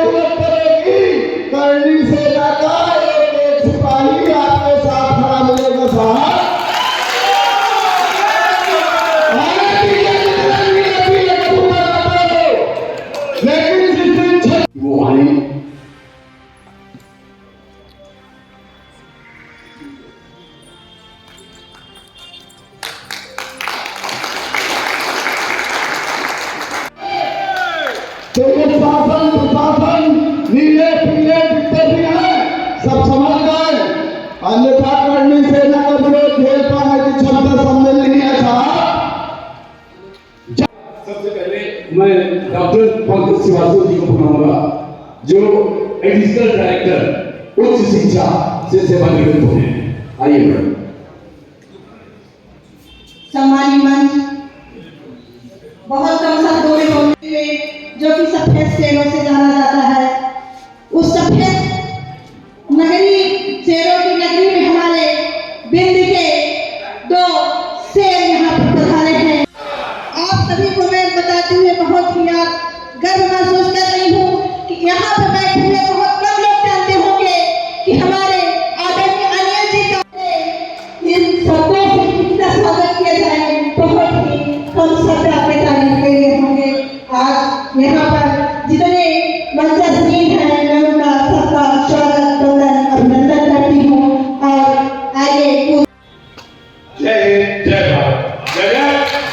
जरूरत पड़ेगी करनी से लगा एक सिपाही आपके साथ खड़ा मिलेगा साहब। वो आए तो ये शासन प्रशासन नीले पीले जितने भी हैं सब समझ गए, अन्यथा करनी सेना का विरोध झेल पाने की क्षमता सम्मिल नहीं है साहब। सबसे पहले मैं डॉक्टर पंकज श्रीवास्तव जी को बुलाऊंगा जो एडिशनल डायरेक्टर उच्च शिक्षा से सेवानिवृत्त हुए हैं। आइए मैडम। सम्मानित मंच, बहुत कम शब्दों में बोलते हुए जो कि सफेद शेरों से जाना जाता है, उस सफेद नगरी शेरों की नगरी में हमारे बिंद के दो शेर यहाँ पर पधारे हैं। आप सभी को मैं बताते हुए बहुत ही गर्व महसूस कर रही हूँ कि यहाँ पर बैठे हुए बहुत कम लोग जानते होंगे कि हमारे आदरणीय अनिल जी का इन शब्दों से कितना स्वागत किया जाए, बहुत ही कम शब्द आपके तारीफ के लिए होंगे। आज यहाँ पर जितने मंचस्वीन हैं मैं उनका सबका स्वागत वंदन अभिनंदन करती हूँ। और आइए जय हिंद, जय भारत, जय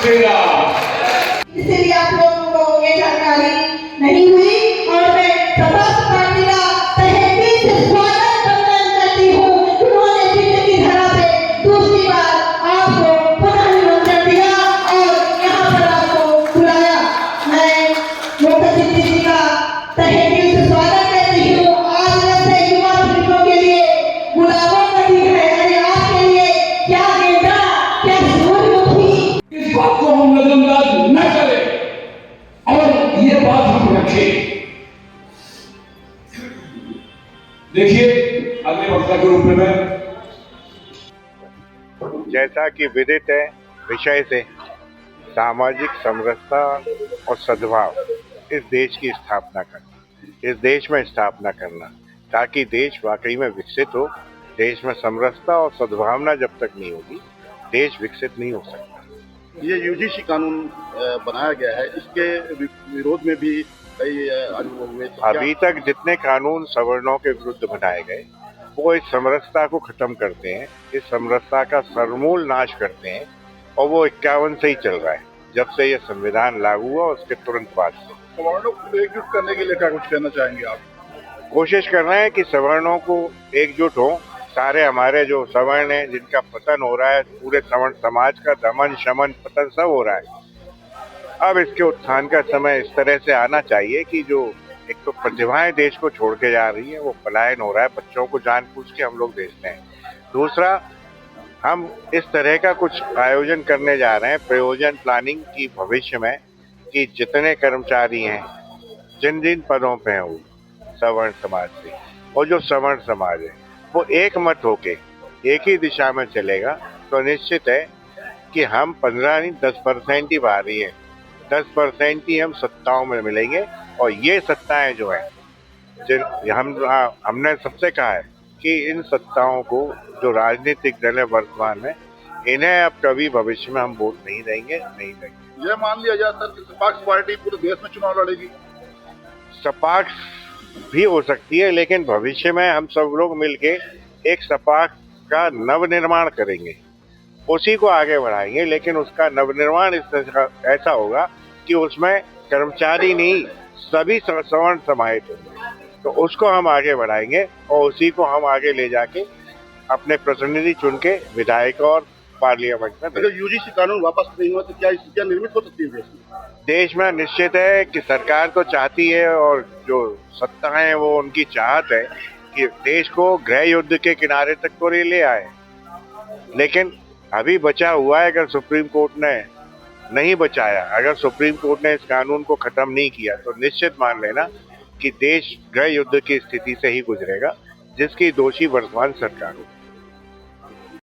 श्री राम। इसलिए आप लोगों को ये जानकारी नहीं हुई और मैं सशस्त्र पार्टी का तहे दिल से स्वागत वंदन करती हूँ। उन्होंने जिंदगी धरा पे दूसरी बार आपको पुनः निमंत्रण दिया और यहाँ पर आपको बुलाया। मैं मुख्यमंत्री जी का तहे दिल से स्वागत करती हूँ। आज जैसे युवा पीढ़ियों के लिए गुलाबों का दिन है, अरे आपके लिए क्या गेंदा क्या सूर्यमुखी। इस बात को हम नजरअंदाज न करें और ये बात हम रखें। देखिए अगले वक्ता के रूप में मैं जैसा कि विदित है विषय से सामाजिक समरसता और सद्भाव इस देश की स्थापना करना, इस देश में स्थापना करना ताकि देश वाकई में विकसित हो। देश में समरसता और सद्भावना जब तक नहीं होगी देश विकसित नहीं हो सकता। ये यूजीसी कानून बनाया गया है, इसके विरोध में भी कई अनुभव हुए। अभी तक जितने कानून सवर्णों के विरुद्ध बनाए गए वो इस समरसता को खत्म करते हैं, इस समरसता का समूल नाश करते हैं और वो 51 से ही चल रहा है, जब से ये संविधान लागू हुआ उसके तुरंत बाद से। सवर्णों को एकजुट करने के लिए क्या कुछ कहना चाहेंगे आप? कोशिश कर रहे हैं कि सवर्णों को एकजुट हो। सारे हमारे जो सवर्ण हैं जिनका पतन हो रहा है, पूरे सवर्ण समाज का दमन शमन पतन सब हो रहा है। अब इसके उत्थान का समय इस तरह से आना चाहिए कि जो एक तो प्रतिभाएं देश को छोड़ के जा रही है वो पलायन हो रहा है, बच्चों को जानबूझ के हम लोग भेजते हैं। दूसरा, हम इस तरह का कुछ आयोजन करने जा रहे हैं प्रयोजन प्लानिंग की भविष्य में कि जितने कर्मचारी हैं जिन जिन पदों पे हैं वो सवर्ण समाज से और जो सवर्ण समाज है वो एक मत होके एक ही दिशा में चलेगा तो निश्चित है कि हम 15 नहीं 10% ही बाहरी हैं, 10% ही हम सत्ताओं में मिलेंगे। और ये सत्ताएं जो है हमने सबसे कहा है कि इन सत्ताओं को जो राजनीतिक दल है वर्तमान में इन्हें अब कभी भविष्य में हम वोट नहीं देंगे। यह मान लिया जाता है कि सपाक्स पार्टी पूरे देश में चुनाव लड़ेगी। सपाक्स भी हो सकती है लेकिन भविष्य में हम सब लोग मिलके एक सपाक्स का नवनिर्माण करेंगे, उसी को आगे बढ़ाएंगे। लेकिन उसका नवनिर्माण ऐसा होगा कि उसमें कर्मचारी नहीं सभी सवर्ण समाहित होंगे, तो उसको हम आगे बढ़ाएंगे और उसी को हम आगे ले जाके अपने प्रतिनिधि चुन के विधायक और पार्लियामेंट में। अगर यूजीसी कानून वापस नहीं हुआ तो क्या स्थितियां निर्मित हो सकती है देश में? निश्चित है कि सरकार तो चाहती है और जो सत्ता है वो उनकी चाहत है कि देश को गृह युद्ध के किनारे तक तो ले आए, लेकिन अभी बचा हुआ है। अगर सुप्रीम कोर्ट ने नहीं बचाया, अगर सुप्रीम कोर्ट ने इस कानून को खत्म नहीं किया तो निश्चित मान लेना कि देश गृह युद्ध की स्थिति से ही गुजरेगा जिसकी दोषी वर्तमान सरकार हो।